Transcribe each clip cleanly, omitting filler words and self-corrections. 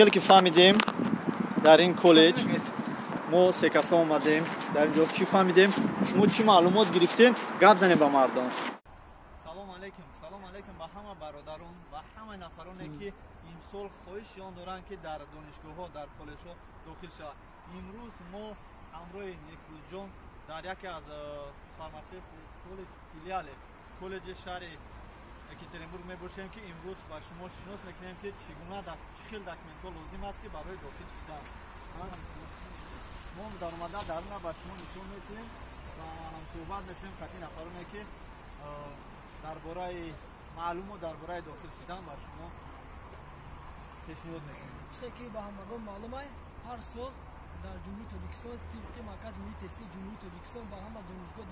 خیلی که فهمیدیم در این کالج ما سه کسا اومدیم در اینجا چی فهمیدیم شما چی معلومات گرفتین گپ زنید با مردم سلام علیکم به همه برادران و همه نفرانی که امسال خواهشیان دارن که در دانشگاه ها در کالج ها داخل شوند. امروز ما همراه نیکروز جان در یکی از فارماسیست کالج فیلیال کالج شهر екатеринбург میباشیم که امروز با شما شناس میکنیم که چگونه چه خیل داکیومنت ها لازم است که برای داخل شدن. ما در اومده در اون با شما نشون میدیم و هم صحبت میشیم خاطر نفرانی که درباره معلومات درباره داخل شدن با شما پیشنهاد میکنیم. چیزی که با همگان معلومه هر سال در جمهوری تاجیکستان طبق مرکز ملی تستی جمهوری تاجیکستان با همه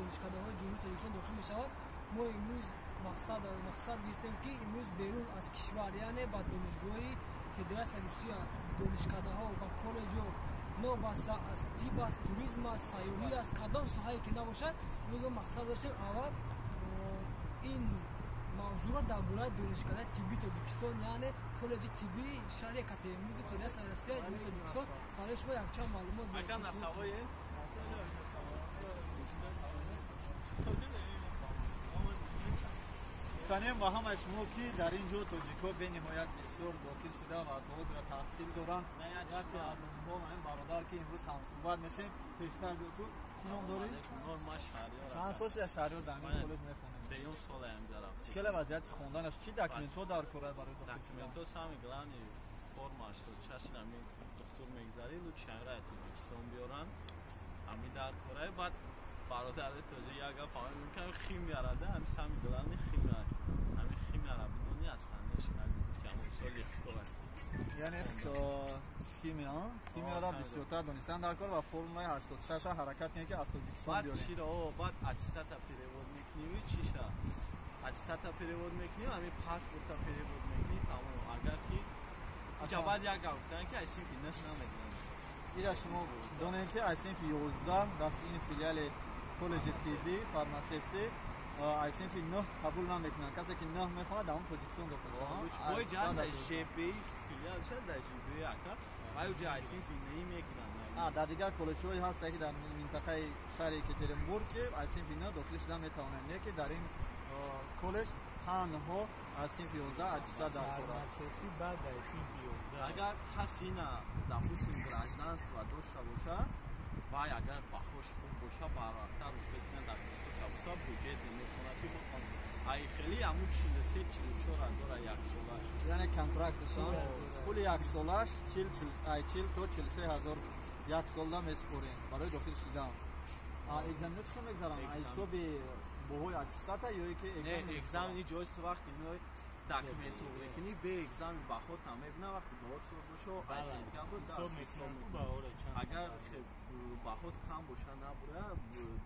دانشکده‌های جمهوری تاجیکستان داخل میشود. ما امروز مقصد گرفتیم که امروز بیرون از کشور یعنی با دانشگاهی فدراسیون روسیه دانشکده‌ها و کالج ها نوبسته از طب است توریسم است سیاحی است کدام ساحه‌ای که نباشد امروز مقصد داشتیم اول این موضوع را درباره دانشکده طبی تاجیکستان یعنی کالج طبی شهر екатеринбург فدراسیون روسیه جمهوری تاجیکستان برای شما یک چند معلومات کنیم با همه شما که در اینجا تاجیک‌ها به نهایت بسیار داخل شده و تازه را تحصیل دارند. یکی از اونها من برادر که امروز هم صحبت میشیم پیشتر تو سلام داری؟ نورمال شهریار. چند سال شهریار در این کالج میخونیم؟ سیوم سال هم رفتم. چه وضعیت خواندنش چی داکیومنت ها در کار برای داخل شدن؟ داکیومنت ها سامیگلانی فرماش تو چشم همین دکتر میگذاری لو چهره تاجیکستان بیارن همین در کارای بعد برادر تاجی یاگا فهم میکنم خیمیا را ده هم سامیگلانی خیمیا همین خیمیا را بدونی اصلا نشون کم سالی خوبه یعنی خیمیا را بسیارتر دانستن در کار و فرمای 86 حرکت کنه که از تاجیکستان بیاریم. بعد چی رو بعد اتستات پیرود میکنی چیشا اتستات پیرود میکنی همین پاسپورت پیرود میکنی تمام اگر کی جواب یا گفتن که اصلا فیننس نمیکنن اینا شما دونین که اصلا فی 11 در این فیلیال کالج طبی فارماسیستی اصلا فی 9 قبول نمیکنن کسی که 9 میخونه در اون تاجیکستان داخل شدن. وای جاست در جبهه فیلیال شد در جبهه اکا وای جا اصلا فی نمیکنن. در دیگر کالج هایی هست که در منطقه شهر екатеринбург که اصلا فی 9 داخل شدن میتونن نه که در این کالج تنها از صنف 11 اتستاد در کار است. بعد در صنف 11 اگر کسی نه допустим гражданство داشته باشه و اگر باهوش خوب باشه براتر بتونه در باشه بودجه میتونه که بکنه ای خیلی همون 43 44 هزار یک سالش یعنی کنترکتشان پول یک سالش 40 تا 43 هزار یک ساله میسپرین برای داخل شدن. اگزامینات چطور میگذارن؟ حساب بوهای اتستات یا اینکه اگزام اینجاست تو وقتی میای داکیومنت رو میکنی به اگزام باهات هم میبینه وقتی باهات سر باشه ایسنتیان رو حساب میکنه اگر باهات کم باشه نبوده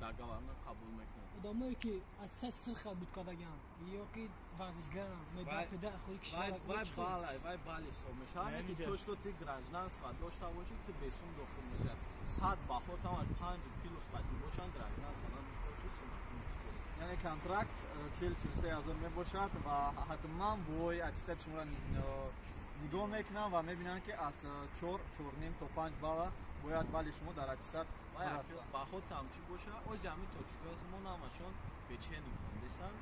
در گورنمنت قبول میکنه. آدمایی که اتستات سرخ بود کردن یا که ورزشگرن مدت پدر خودی کشور وای بالا حساب میشه همین که تو شد تی گرانجنانس و داشته باشی که بسون داخل میشه 100 باهات هم 5 کیلو سپاتی باشن گرانجنانس یعنی کنترکت 40-43 هزار می باشد و حتما بوی اتستات شما را نگاه میکنن و میبینن که از 4.5 تا 5 بالا باید بالی شما در اتستات با خود هم چی باشه او جمعی تاجیک‌ها ما نامشون به چه نیکندستان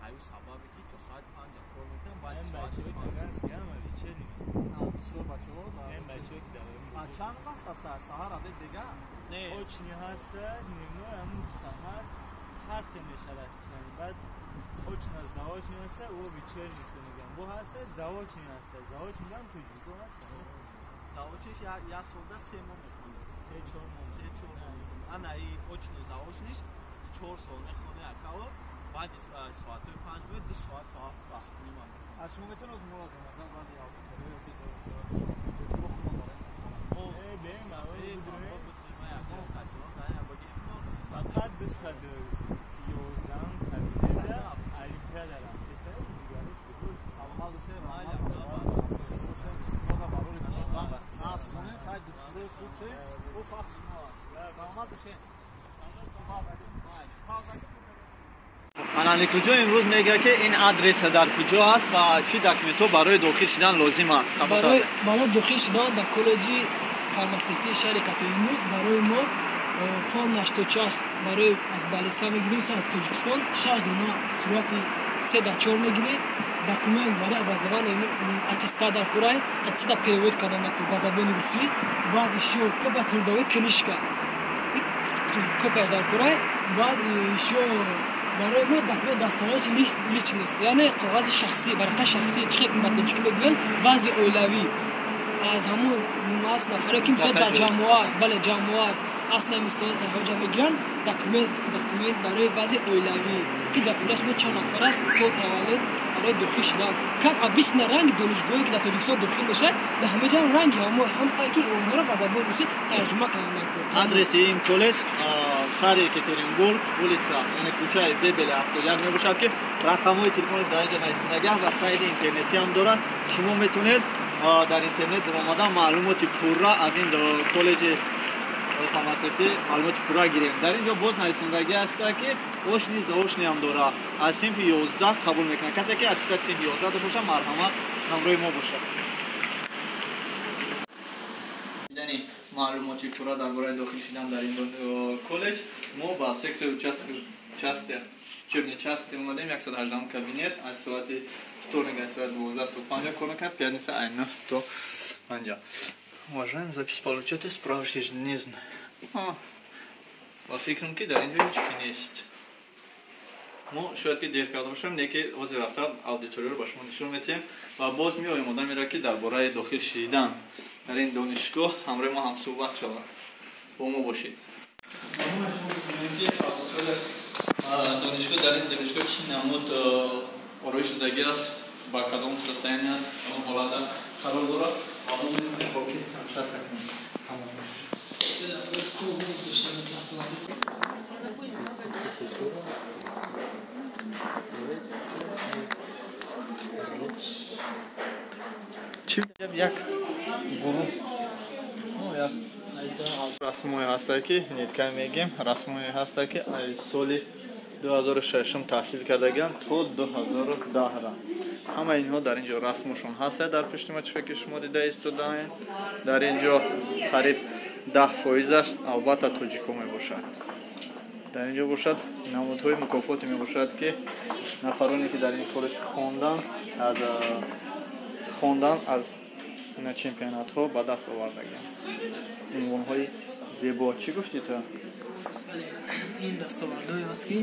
ایو سببی که تا ساعت 5 کار میکنن باید ساعت تاگانس گرم ولی چه بسیار بچه ها چند وقت است در سهر عبید دیگه؟ نه اوچنی هسته نیمه همون سهر هر خیلی شرست بسنی بعد اوچن از زواج نیسته او بیچه میشه میگم بو هسته زواج نیسته زواج میگم تجربه هسته زواجش یا سالده 3 ماه میخونه 3-4 ماه انا ای اوچن زواج نیست 4 سال میخونه اکاو بعد ساعت 5 و 2 ساعت تا وقت میمونه از شما میتونه از مراد اومدن بعد یا فقط 211 خریده الیمپیاد رفته دیگرش بگوش سلامت بشه Маҳалликуҷо имрӯз мегӯяд ки ин адреса дар куҷо аст ва чӣ документҳо барои дохил шудан лозим аст? барои дохил шудан дар коллеҷи фармасевтии шаҳри Катоимур барои мо форм 86 барои аз балиста мегирем аз Тоҷикистон 6 дона сурати 3-4 мегирем документ барои образование аттестат дар Курай аттестат перевод кардан ба забони русӣ баъд ещё копия трудовой книжка копияш дар Курай баъд ещё барои мо документ дастоварчи личность яъне коғази шахсӣ варақа шахсӣ чихе ба тоҷикӣ мегӯянд вазъи оилавӣ аз ҳамон аз нафаре ки мисол дар ҷамоат ҷамоат асна мисол ҳоҷа мегиранд документ барои вазъи оилавӣ ки дар оилаш мо чанд нафар аст сол таваллуд барои дохил шудан как обычно ранги донишгоҳе ки дар Тоҷикистон дохил мешавад дар ҳама ҷо ранги ҳамон ки онҳоро ба забони русӣ тарҷума кардан. Адреси ин коллеҷ шаҳри Екатеринбург, улица яъне кӯчаи Бебеле 71 мебошад ки рақамҳои телефонаш дар инҷа нависиндагиаст ва сайти интернетӣ ҳам дорад. Шумо метавонед дар интернет омадан маълумоти пурра аз ин коллеҷи фармасевтӣ маълумоти пурра гирем. Дар инҷо боз нависиндагӣ аст ки ошни заошни ҳам дорад. Аз синфи 11 қабул мекунад. Касе ки аттестат синфи 11 дошта бошад марҳамат ҳамроҳи мо бошад. Маълумоти пурра дар бораи дохил шудан дар ин коллеҷ мо ба сектори учебни части омадем 118 кабинет аз соати вторник аз соати 12 то 5 кор мекунад, пятница аз 9 то 5. Уважаем запись получати справочки ежедневно. Ва фикрам ки дар инҷо ҳеҷ нест. мо шояд ки дер карда бошам, неки ҳозир рафта аудиторияро ба шумо нишон медиҳем ва боз меоем одам мера ки дар бораи дохил шудан дар ин донишгоҳ ҳамроҳи мо ҳамсӯҳбат шавад. Бо мо бошед. Донишгоҳ дар ин донишгоҳ чӣ намуд ороиш шудагӣ аст, ба кадом состояние аст, кадом ҳолата қарор дорад ва мо мислим боки шахса як гурӯҳ расмое ҳаста ки нетка мегем расмое ҳаста ки аз соли 2006 таҳсил кардагианд то 2010 ҳама инҳо дар инҷо расмошон ҳаста дар пушти мачқа ки шумо дида истодаен дар инҷо қариб 10% албатта тоҷико мебошад. Дар инҷо бошад намудҳои мукофоте мебошад ки нафароне ки дар ин коллеҷ хондан аз чемпионатҳо ба даст овардагианд. унвонҳои зебо чӣ гуфтӣ ту? ин дастовардҳое аст ки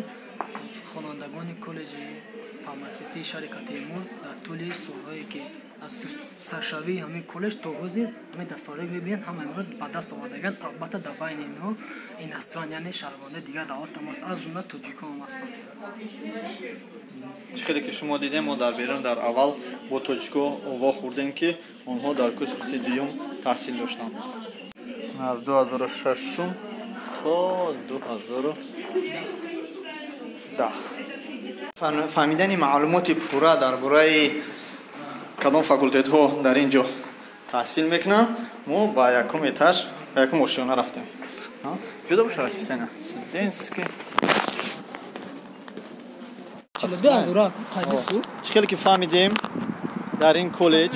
хонандагони коллеҷи фармасевтии шаҳри Катоимур дар тӯли солҳое ки аз саршавии ҳамин коллеҷ то ҳозир ҳамин дастовардҳое мебинед ҳама имрӯз ба даст овардагианд. албатта дар байни инҳо иностран яъне шаҳрвандаи дигар давлатам аст аз ҷумла тоҷикҳо ҳам ҳастанд. чӣ ки шумо дидем мо дар берун дар аввал бо тоҷикҳо ова хӯрдем ки онҳо дар курси дуюм таҳсил доштанд. аз 2006 то 2010 фаҳмидани маълумоти пурра дар бораи кадом факултетҳо дар ин ҷо таҳсил мекунанд мо ба якум этаж ба якум ошиёна рафтем. ҷудо боша расписание студентский чӣ хеле ки фаҳмидем дар ин коллеҷ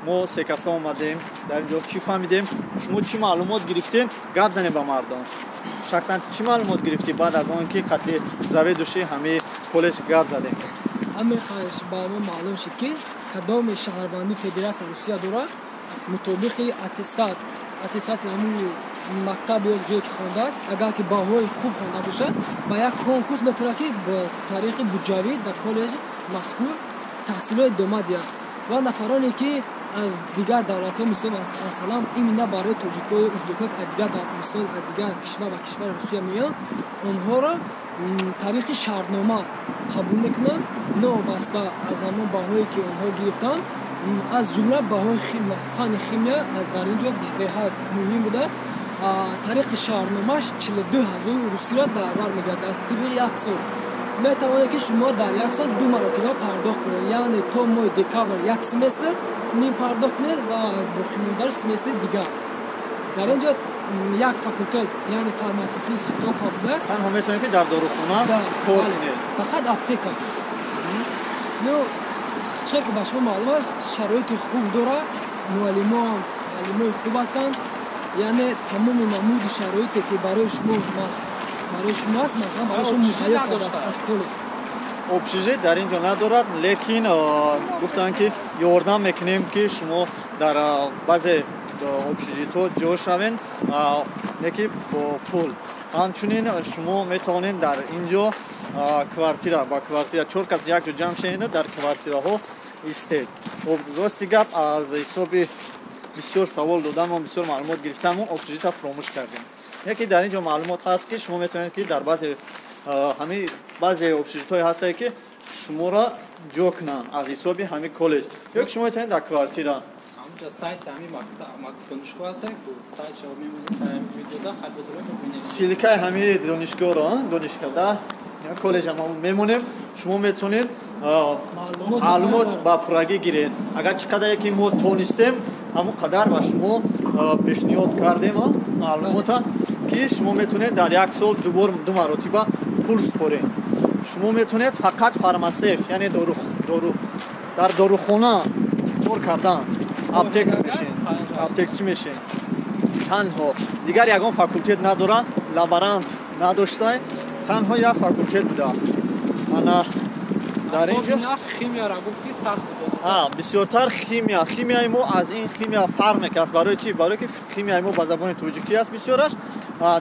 мо се каса омадем дар ин ҷо чӣ фаҳмидем шумо чӣ маълумот гирифтем гап занем ба мардум шахсан чӣ маълумот гирифтӣ баъд аз он ки қатъи заведуши ҳамаи коллеҷ гап задем ҳамеқаш ба мо маълум шуд ки кадоми шаҳрвандии федератсияи Русия дорад мутобиқи аттестати ҳамин мактаб ё ҷое ки хондааст агар ки баҳои хуб хонда бошад ба як конкурс метавонад ки бо тариқи буҷавӣ дар коллеҷи мазкур таҳсилҳо идома диҳад ва нафароне ки аз дигар давлатҳо мисол масалан имина барои тоҷикҳои ӯзбекҳо аз дигар мисол аз дигар кишвар ва кишвари Русия меоянд онҳоро тариқи шартнома қабул мекунанд новобаста аз ҳамон баҳое ки онҳо гирифтанд аз ҷумла баҳои фанни химия дар ин ҷо беҳад муҳим будааст. тариқи шаҳрномааш 42,000 русия дар бар мегардад тибқи як сол метавонед ки шумо дар як сол 2 маротиба пардохт кунед яъне то моҳи декабр як семестр ним пардохт кунед ва боқимондаро семестри дигар. дар ин ҷо як факултет яъне фарматсист доха будааст. танҳо метавонед ки дар дорухона кор кунед. Фақат аптека. Ну че ки ба шумо маълум аст, шароити хуб дорад, муаллимои хуб ҳастанд, яъне тамоми намуди шароите ки барои шумо аст, масалан барои шумо муҳайё кардааст аз коллеҷ. общежит дар ин ҷо надорад, лекин гуфтанд ки ёрдам мекунем ки шумо дар баъзе общежитҳо ҷо шавед, леки бо пул. ҳамчунин шумо метавонед дар ин ҷо квартира ба квартира 4 кас як ҷо ҷамъ шавед, дар квартираҳо истед. рости гап аз ҳисоби бисёр савол додамо, бисёр маълумот гирифтамо, общежитро фуромӯш кардем. яке дар ин ҷо маълумот ҳаст ки шумо метавонед ки дар баъзе общежитҳое ҳастае ки шуморо ҷо кунанд аз ҳисоби ҳамин коллеҷ, ё ки шумо метавонед дар квартира. Амҷа сайт ҳамин донишгоҳ аст ку сайт шумо мемонед видеода харбедро мебинед. силикаи ҳамин донишгоҳро донишгоҳда коллеҷа мемонем, шумо метавонед маълумот ба пуррагӣ гиред. агар чӣ қадаре ки мо тонистем ҳамон қадар ба шумо пешниҳод кардем маълумота ки шумо метавонед дар як сол ду маротиба пул супоред. шумо метавонед фақат фармасевт яъне дар дорухона кор кардан аптекчӣ мешед. танҳо дигар ягон факултет надорад, лаборант надоштае, танҳо як факултет будааст. ана дар ин ҷо химияро гуфти сахт буд. бисёртар химияи мо аз ин химия фарқ мекард. барои ки химияи мо ба забони тоҷикӣ аст бисёраш,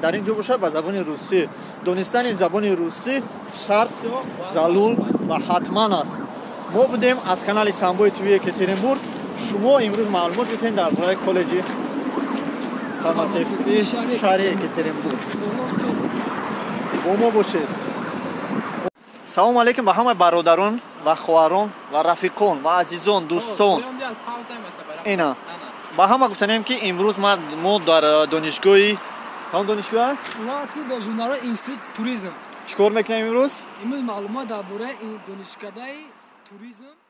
дар ин ҷо бошад ба забони русӣ. донистани забони русӣ шарт залул ва ҳатман аст. мо будем аз канали самбои тв екатеринбург. шумо имрӯз маълумот гирифтем дар бораи коллеҷи фармасевтии шаҳри екатеринбург. бо мо бошед. салому алейкум ба ҳамаи бародарон ва хоҳарон ва рафиқон ва азизон дӯстон. ина ба ҳама гуфтанем ки имрӯз мо дар донишгоҳи ҳамон донишгоҳ институт туризм чӣ кор мекунем имрӯз? имрӯз маълумот дар бораи донишкадаи туризм